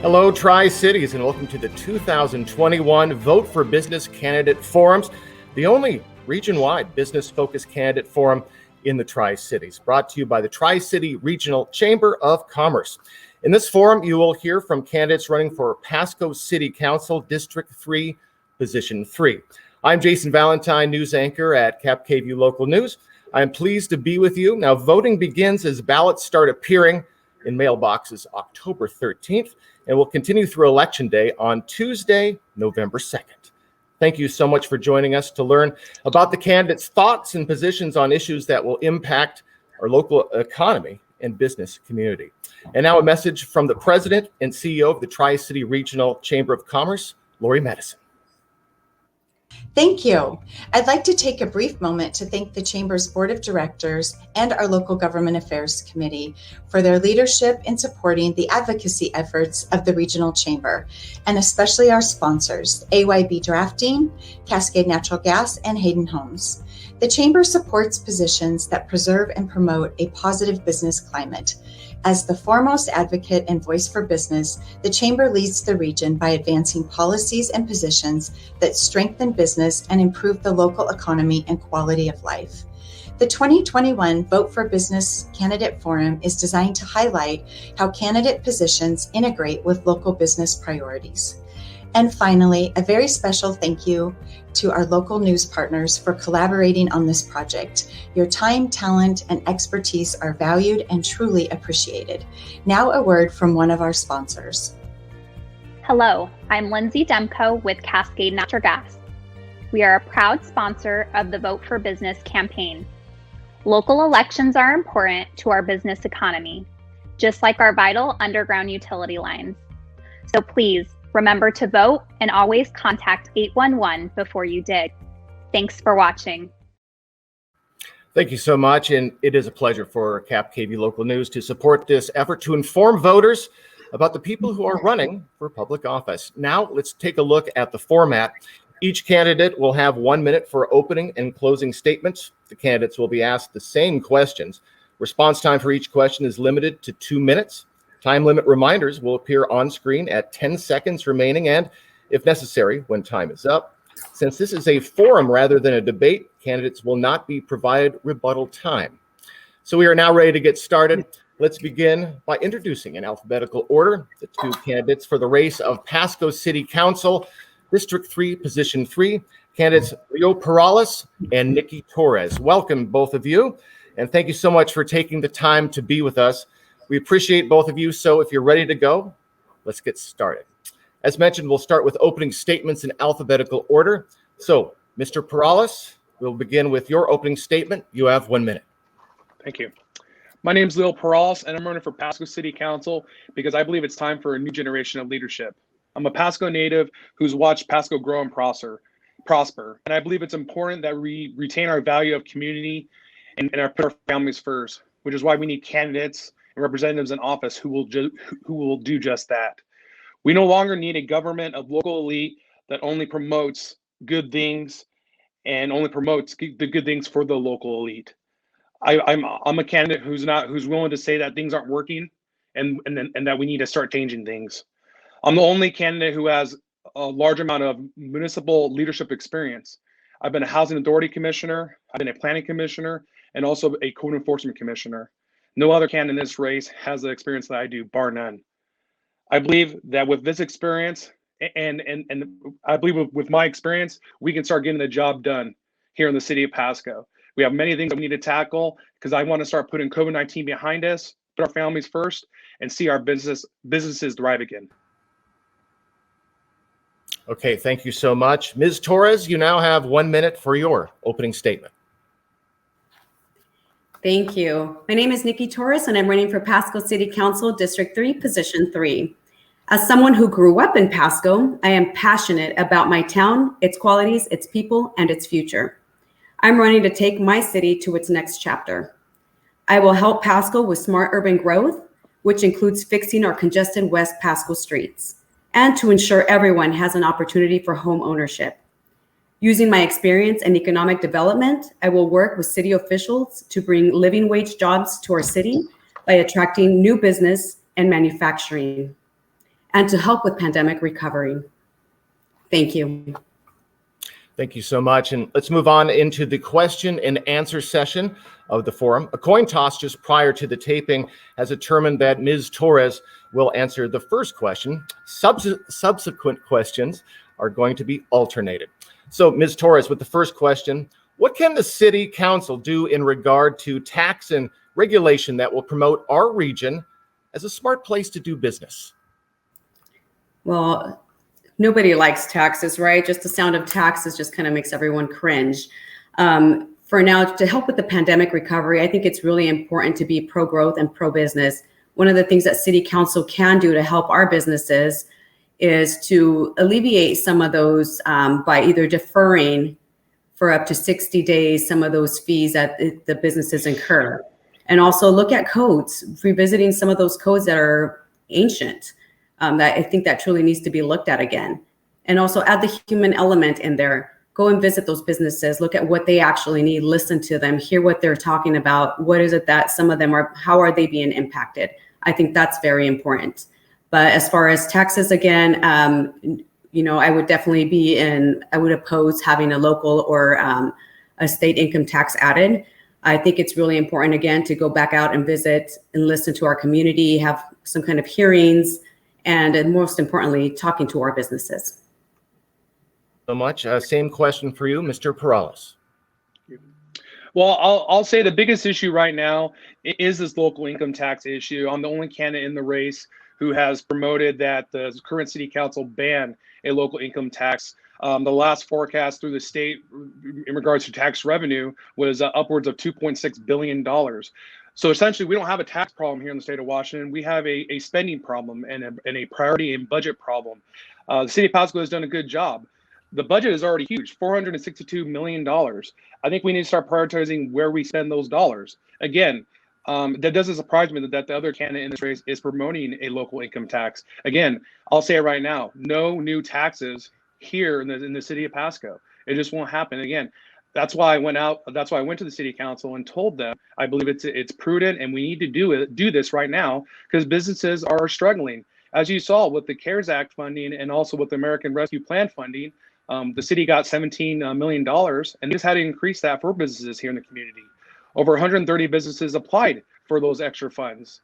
Hello, Tri-Cities, and welcome to the 2021 Vote for Business Candidate Forums, the only region-wide business-focused candidate forum in the Tri-Cities, brought to you by the Tri-City Regional Chamber of Commerce. In this forum, you will hear from candidates running for Pasco City Council District 3, Position 3. I'm Jason Valentine, news anchor at Cap KVU Local News. I'm pleased to be with you. Now, voting begins as ballots start appearing in mailboxes October 13th, and will continue through Election Day on Tuesday, November 2nd. Thank you so much for joining us to learn about the candidates' thoughts and positions on issues that will impact our local economy and business community. And now a message from the President and CEO of the Tri-City Regional Chamber of Commerce, Lori Medicine. Thank you. I'd like to take a brief moment to thank the Chamber's Board of Directors and our Local Government Affairs Committee for their leadership in supporting the advocacy efforts of the Regional Chamber, and especially our sponsors, AYB Drafting, Cascade Natural Gas, and Hayden Homes. The Chamber supports positions that preserve and promote a positive business climate. As the foremost advocate and voice for business, the Chamber leads the region by advancing policies and positions that strengthen business and improve the local economy and quality of life. The 2021 Vote for Business Candidate Forum is designed to highlight how candidate positions integrate with local business priorities. And finally, a very special thank you to our local news partners for collaborating on this project. Your time, talent, and expertise are valued and truly appreciated. Now a word from one of our sponsors. Hello, I'm Lindsay Demko with Cascade Natural Gas. We are a proud sponsor of the Vote for Business campaign. Local elections are important to our business economy, just like our vital underground utility lines. So please, remember to vote and always contact 811 before you dig. Thanks for watching. Thank you so much, and it is a pleasure for Cap KV Local News to support this effort to inform voters about the people who are running for public office. Now, let's take a look at the format. Each candidate will have 1 minute for opening and closing statements. The candidates will be asked the same questions. Response time for each question is limited to 2 minutes. Time limit reminders will appear on screen at 10 seconds remaining, and if necessary, when time is up. Since this is a forum rather than a debate, candidates will not be provided rebuttal time. So we are now ready to get started. Let's begin by introducing in alphabetical order the two candidates for the race of Pasco City Council, District 3, Position 3, candidates Leo Perales and Nikki Torres. Welcome, both of you, and thank you so much for taking the time to be with us. We appreciate both of you, so if you're ready to go, let's get started. As mentioned, we'll start with opening statements in alphabetical order. So, Mr. Perales, we'll begin with your opening statement. You have 1 minute. Thank you. My name is Leo Perales, and I'm running for Pasco City Council because I believe it's time for a new generation of leadership. I'm a Pasco native who's watched Pasco grow and prosper, and I believe it's important that we retain our value of community and put our families first, which is why we need candidates and representatives in office who will do just that. We no longer need a government of local elite that only promotes good things and only promotes the good things for the local elite. I'm a candidate who's willing to say that things aren't working and that we need to start changing things. I'm the only candidate who has a large amount of municipal leadership experience. I've been a housing authority commissioner, I've been a planning commissioner, and also a code enforcement commissioner. No other candidate in this race has the experience that I do, bar none. I believe that with this experience, and I believe with my experience, we can start getting the job done here in the city of Pasco. We have many things that we need to tackle because I want to start putting COVID-19 behind us, put our families first, and see our businesses thrive again. Okay, thank you so much. Ms. Torres, you now have 1 minute for your opening statement. Thank you. My name is Nikki Torres, and I'm running for Pasco City Council District 3, Position 3. As someone who grew up in Pasco, I am passionate about my town, its qualities, its people, and its future. I'm running to take my city to its next chapter. I will help Pasco with smart urban growth, which includes fixing our congested West Pasco streets, and to ensure everyone has an opportunity for home ownership. Using my experience in economic development, I will work with city officials to bring living wage jobs to our city by attracting new business and manufacturing. and to help with pandemic recovery. Thank you. Thank you so much. And let's move on into the question and answer session of the forum. A coin toss just prior to the taping has determined that Ms. Torres will answer the first question. Subsequent questions are going to be alternated. So Ms. Torres, with the first question, what can the City Council do in regard to tax and regulation that will promote our region as a smart place to do business? Well, nobody likes taxes, right? Just the sound of taxes just kind of makes everyone cringe. For now, to help with the pandemic recovery, I think it's really important to be pro-growth and pro-business. One of the things that City Council can do to help our businesses is to alleviate some of those by either deferring for up to 60 days some of those fees that the businesses incur. And also look at codes, revisiting some of those codes that are ancient. That I think that truly needs to be looked at again. And also add the human element in there. Go and visit those businesses, look at what they actually need, listen to them, hear what they're talking about. What is it that some of them are, how are they being impacted? I think that's very important. But as far as taxes, again, I would definitely I would oppose having a local or a state income tax added. I think it's really important, again, to go back out and visit and listen to our community, have some kind of hearings, and most importantly, talking to our businesses. So much. Same question for you, Mr. Perales. Well, I'll say the biggest issue right now is this local income tax issue. I'm the only candidate in the race who has promoted that the current city council ban a local income tax. The last forecast through the state in regards to tax revenue was upwards of $2.6 billion. So essentially, we don't have a tax problem here in the state of Washington. We have a spending problem and a priority and budget problem. The city of Pasco has done a good job. The budget is already huge, $462 million. I think we need to start prioritizing where we spend those dollars. Again, that doesn't surprise me that the other candidate in this race is promoting a local income tax. Again, I'll say it right now, no new taxes here in the city of Pasco. It just won't happen. Again, that's why I went to the city council and told them I believe it's prudent and we need to do this right now because businesses are struggling. As you saw with the CARES Act funding and also with the American Rescue Plan funding, the city got $17 million and just had to increase that for businesses here in the community. Over 130 businesses applied for those extra funds.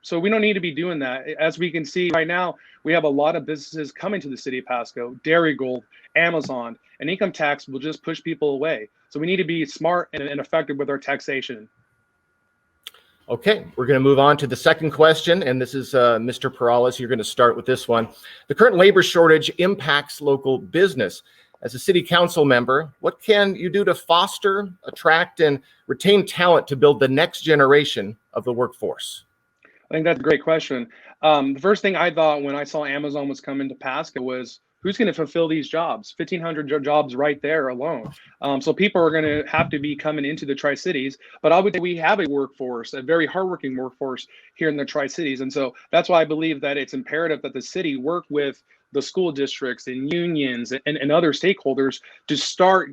So we don't need to be doing that. As we can see right now, we have a lot of businesses coming to the city of Pasco, Dairy Gold, Amazon, and income tax will just push people away. So we need to be smart and effective with our taxation. Okay, we're going to move on to the second question, and this is Mr. Perales. You're going to start with this one. The current labor shortage impacts local business. As a city council member, what can you do to foster, attract, and retain talent to build the next generation of the workforce? I think that's a great question. The first thing I thought when I saw Amazon was coming to Pasco was, who's going to fulfill these jobs? 1,500 jobs right there alone. So people are going to have to be coming into the Tri-Cities. But I would say we have a workforce, a very hardworking workforce here in the Tri-Cities. And so that's why I believe that it's imperative that the city work with the school districts and unions and other stakeholders to start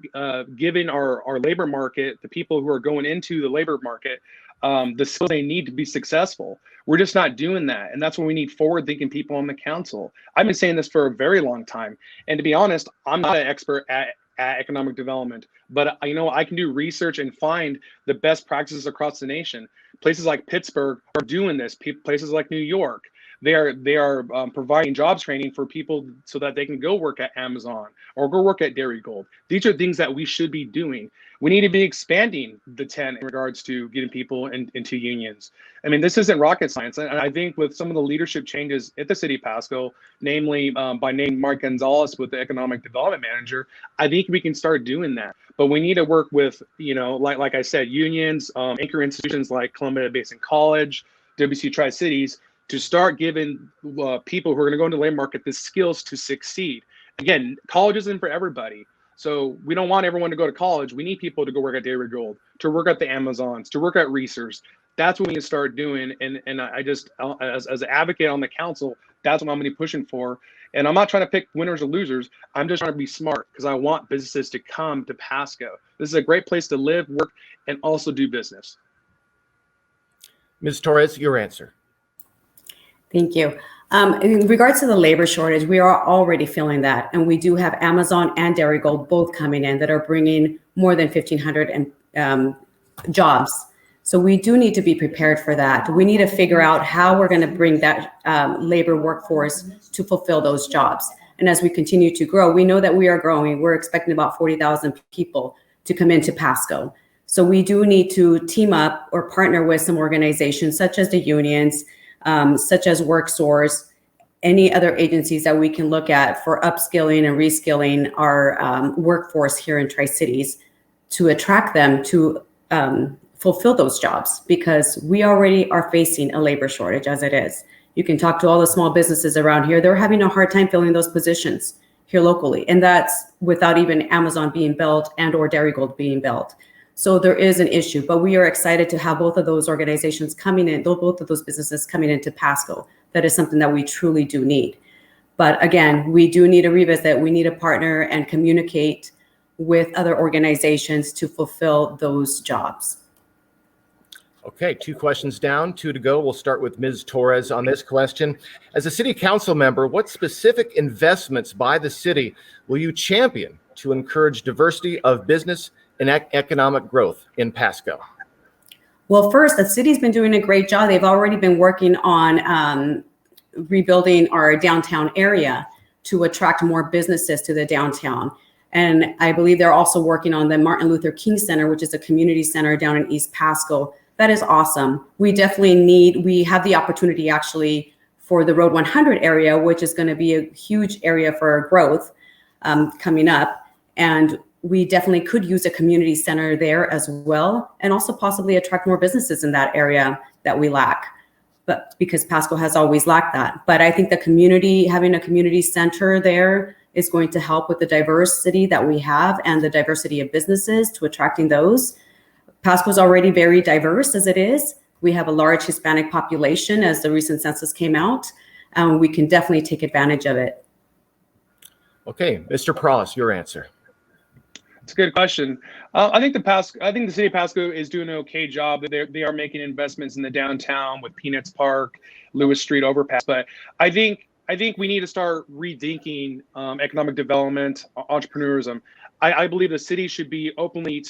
giving our labor market, the people who are going into the labor market, the skills they need to be successful. We're just not doing that. And that's when we need forward-thinking people on the council. I've been saying this for a very long time. And to be honest, I'm not an expert at economic development, but I can do research and find the best practices across the nation. Places like Pittsburgh are doing this. Places like New York, they are providing jobs training for people so that they can go work at Amazon or go work at Dairy Gold. These are things that we should be doing. We need to be expanding the tent in regards to getting people into unions. I mean, this isn't rocket science. And I think with some of the leadership changes at the city of Pasco, namely by name Mark Gonzalez with the economic development manager, I think we can start doing that. But we need to work with, like I said, unions, anchor institutions like Columbia Basin College, WC Tri-Cities, to start giving people who are going to go into the labor market the skills to succeed. Again, college isn't for everybody. So we don't want everyone to go to college. We need people to go work at Dairy Gold, to work at the Amazons, to work at Reesers. That's what we need to start doing. And I just, as an advocate on the council, that's what I'm going to be pushing for. And I'm not trying to pick winners or losers. I'm just trying to be smart because I want businesses to come to Pasco. This is a great place to live, work, and also do business. Ms. Torres, your answer. Thank you. In regards to the labor shortage, we are already feeling that. And we do have Amazon and Dairy-Gold both coming in that are bringing more than 1,500 jobs. So we do need to be prepared for that. We need to figure out how we're going to bring that labor workforce to fulfill those jobs. And as we continue to grow, we know that we are growing. We're expecting about 40,000 people to come into Pasco. So we do need to team up or partner with some organizations such as the unions, such as WorkSource, any other agencies that we can look at for upskilling and reskilling our workforce here in Tri-Cities to attract them to fulfill those jobs, because we already are facing a labor shortage as it is. You can talk to all the small businesses around here. They're having a hard time filling those positions here locally. And that's without even Amazon being built and or Dairy-Gold being built. So there is an issue, but we are excited to have both of those organizations coming in, both of those businesses coming into Pasco. That is something that we truly do need. But again, we do need to revisit. We need to partner and communicate with other organizations to fulfill those jobs. Okay, 2 questions down, 2 to go. We'll start with Ms. Torres on this question. As a city council member, what specific investments by the city will you champion to encourage diversity of business and economic growth in Pasco? Well, first, the city's been doing a great job. They've already been working on rebuilding our downtown area to attract more businesses to the downtown. And I believe they're also working on the Martin Luther King Center, which is a community center down in East Pasco. That is awesome. We have the opportunity actually for the Road 100 area, which is going to be a huge area for growth coming up. And we definitely could use a community center there as well, and also possibly attract more businesses in that area that we lack, but because Pasco has always lacked that. But I think having a community center there is going to help with the diversity that we have and the diversity of businesses to attracting those. Pasco is already very diverse as it is. We have a large Hispanic population as the recent census came out, and we can definitely take advantage of it. Okay, Mr. Perales, your answer. It's a good question. I think the city of Pasco is doing an okay job. They are making investments in the downtown with Peanuts Park, Lewis Street overpass. But I think we need to start rethinking economic development, entrepreneurism. I believe the city should be openly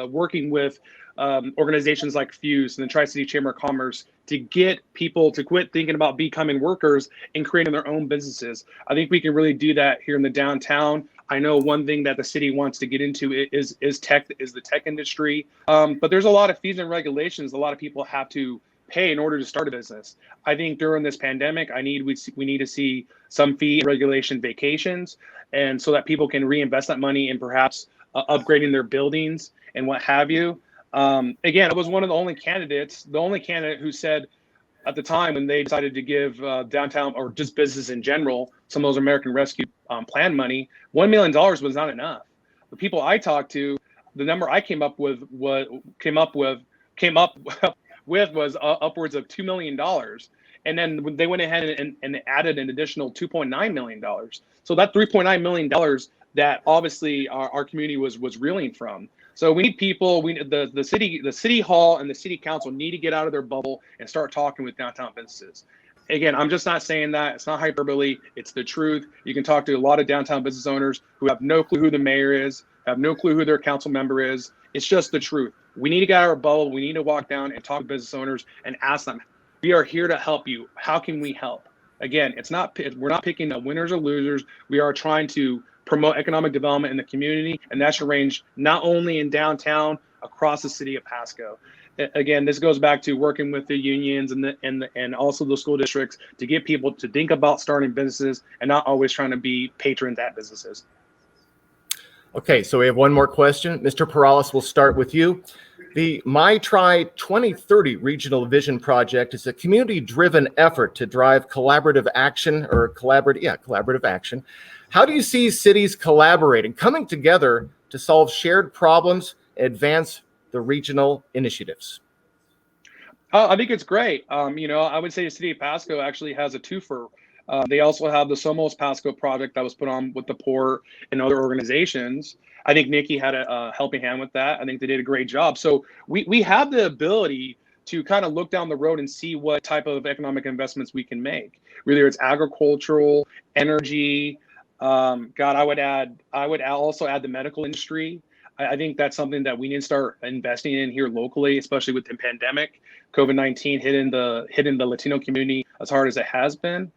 working with organizations like Fuse and the Tri-City Chamber of Commerce to get people to quit thinking about becoming workers and creating their own businesses. I think we can really do that here in the downtown. I know one thing that the city wants to get into is the tech industry. But there's a lot of fees and regulations a lot of people have to pay in order to start a business. I think during this pandemic, we need to see some fee and regulation vacations, and so that people can reinvest that money in perhaps upgrading their buildings and what have you. Again, I was one of the only candidate who said at the time when they decided to give downtown or just business in general some of those American Rescue Plan money, $1 million was not enough. The people I talked to, the number I came up with was upwards of $2 million. And then they went ahead and added an additional $2.9 million. So that $3.9 million that obviously our community was reeling from. So we need people. The city hall and the city council need to get out of their bubble and start talking with downtown businesses. Again, I'm just not saying that. It's not hyperbole. It's the truth. You can talk to a lot of downtown business owners who have no clue who the mayor is, have no clue who their council member is. It's just the truth. We need to get out of our bubble. We need to walk down and talk to business owners and ask them, we are here to help you. How can we help? Again, we're not picking the winners or losers. We are trying to promote economic development in the community, and that should range not only in downtown, across the city of Pasco. Again, this goes back to working with the unions and also the school districts to get people to think about starting businesses and not always trying to be patrons at businesses. Okay, so we have one more question. Mr. Perales, we'll start with you. The My Tri 2030 Regional Vision Project is a community-driven effort to drive collaborative action. How do you see cities collaborating, coming together to solve shared problems, advance the regional initiatives? I think it's great. I would say the city of Pasco actually has a twofer. They also have the Somos Pasco project that was put on with the port and other organizations. I think Nikki had a helping hand with that. I think they did a great job. So we have the ability to kind of look down the road and see what type of economic investments we can make, whether it's agricultural, energy. I would also add the medical industry. I think that's something that we need to start investing in here locally, especially with the pandemic, COVID-19 hitting the Latino community as hard as it has been.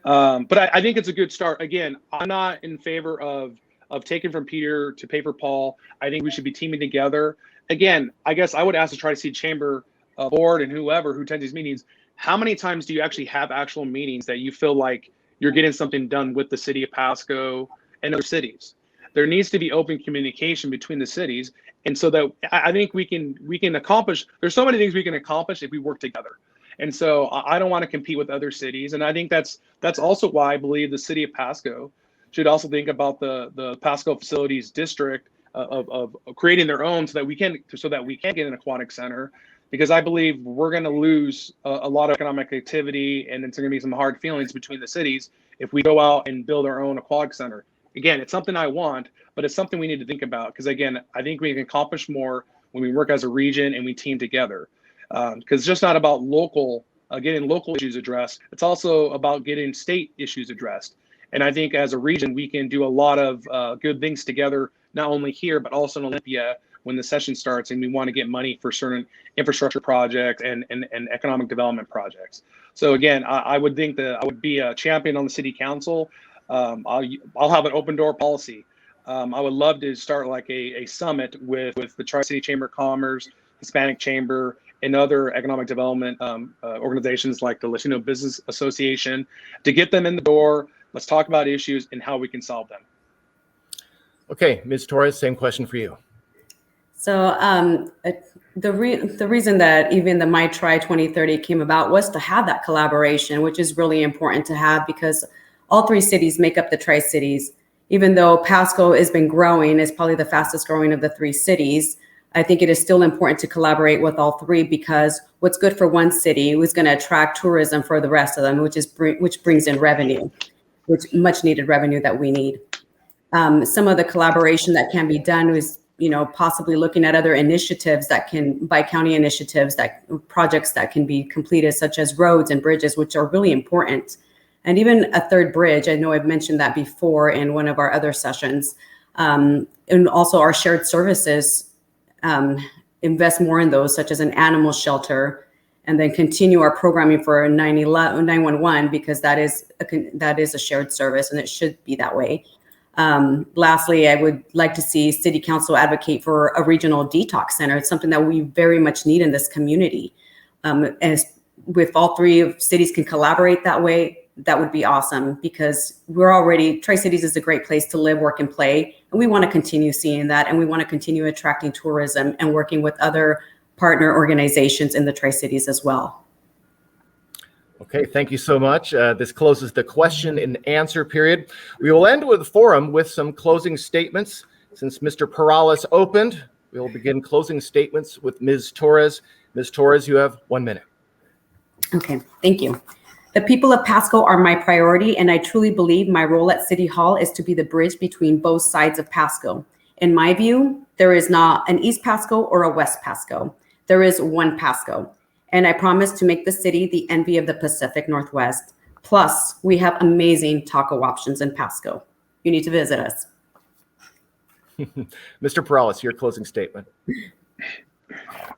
But I think it's a good start. Again, I'm not in favor of taking from Peter to pay for Paul. I think we should be teaming together. Again, I guess I would ask to try to see chamber board and whoever who attends these meetings, how many times do you actually have actual meetings that you feel like you're getting something done with the city of Pasco and other cities? There needs to be open communication between the cities. And so that I think we can accomplish, there's so many things we can accomplish if we work together. And so I don't want to compete with other cities. And I think that's also why I believe the city of Pasco should also think about the Pasco Facilities District of creating their own so that we can get an aquatic center, because I believe we're going to lose a lot of economic activity, and it's going to be some hard feelings between the cities if we go out and build our own aquatic center. Again, it's something I want, but it's something we need to think about, because again, I think we can accomplish more when we work as a region and we team together. Because it's just not about getting local issues addressed. It's also about getting state issues addressed. And I think as a region, we can do a lot of good things together, not only here, but also in Olympia when the session starts and we want to get money for certain infrastructure projects and economic development projects. So again, I would think that I would be a champion on the city council. I'll have an open door policy. I would love to start like a summit with the Tri-City Chamber of Commerce, Hispanic Chamber, and other economic development organizations like the Latino Business Association to get them in the door. Let's talk about issues and how we can solve them. Okay, Ms. Torres, same question for you. So the reason that even the My Tri 2030 came about was to have that collaboration, which is really important to have, because all three cities make up the Tri-Cities. Even though Pasco has been growing, is probably the fastest growing of the three cities, I think it is still important to collaborate with all three, because what's good for one city is going to attract tourism for the rest of them, which brings in revenue, which much needed revenue that we need. Some of the collaboration that can be done is, possibly looking at other initiatives by county initiatives, projects that can be completed, such as roads and bridges, which are really important. And even a third bridge, I know I've mentioned that before in one of our other sessions. And also our shared services, invest more in those, such as an animal shelter, and then continue our programming for 911, because that is a shared service and it should be that way. Lastly, I would like to see City Council advocate for a regional detox center. It's something that we very much need in this community. And if all three cities can collaborate that way, that would be awesome, because Tri-Cities is a great place to live, work, and play. And we want to continue seeing that. And we want to continue attracting tourism and working with other partner organizations in the Tri-Cities as well. Okay, thank you so much. This closes the question and answer period. We will end with the forum with some closing statements. Since Mr. Perales opened, we will begin closing statements with Ms. Torres. Ms. Torres, you have 1 minute. Okay, thank you. The people of Pasco are my priority, and I truly believe my role at City Hall is to be the bridge between both sides of Pasco. In my view, there is not an East Pasco or a West Pasco. There is one Pasco. And I promise to make the city the envy of the Pacific Northwest. Plus, we have amazing taco options in Pasco. You need to visit us. Mr. Perales, your closing statement.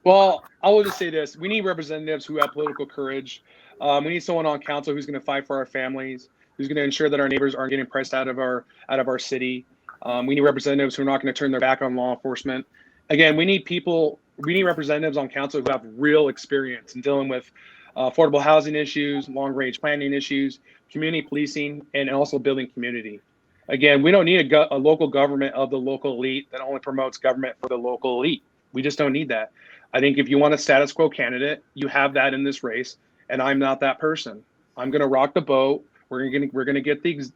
Well, I will just say this. We need representatives who have political courage. We need someone on council who's going to fight for our families, who's going to ensure that our neighbors aren't getting priced out of our city. We need representatives who are not going to turn their back on law enforcement. Again, we need representatives on council who have real experience in dealing with affordable housing issues, long-range planning issues, community policing, and also building community. Again, we don't need a local government of the local elite that only promotes government for the local elite. We just don't need that. I think if you want a status quo candidate, you have that in this race, and I'm not that person. I'm going to rock the boat. We're going to get things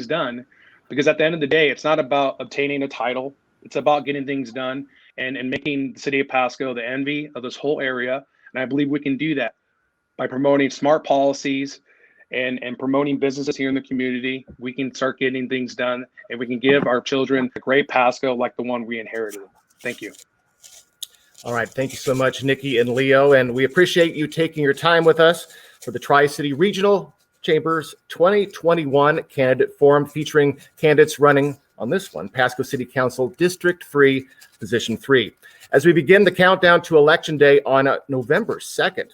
done, because at the end of the day, it's not about obtaining a title. It's about getting things done and making the city of Pasco the envy of this whole area. And I believe we can do that by promoting smart policies and promoting businesses here in the community. We can start getting things done, and we can give our children a great Pasco like the one we inherited. Thank you. All right. Thank you so much, Nikki and Leo. And we appreciate you taking your time with us for the Tri-City Regional Chamber's 2021 Candidate Forum, featuring candidates running on this one, Pasco City Council District 3, Position 3. As we begin the countdown to Election Day on November 2nd,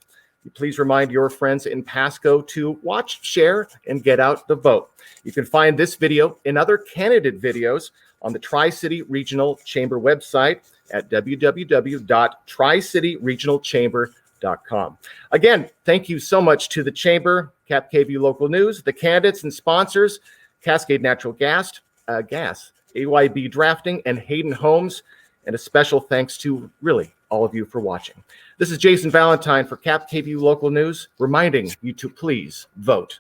please remind your friends in Pasco to watch, share, and get out the vote. You can find this video and other candidate videos on the Tri-City Regional Chamber website at www.tricityregionalchamber.com. Again, thank you so much to the Chamber, Cap KV Local News, the candidates and sponsors, Cascade Natural Gas, AYB Drafting, and Hayden Homes, and a special thanks to really all of you for watching. This is Jason Valentine for Cap KV Local News, reminding you to please vote.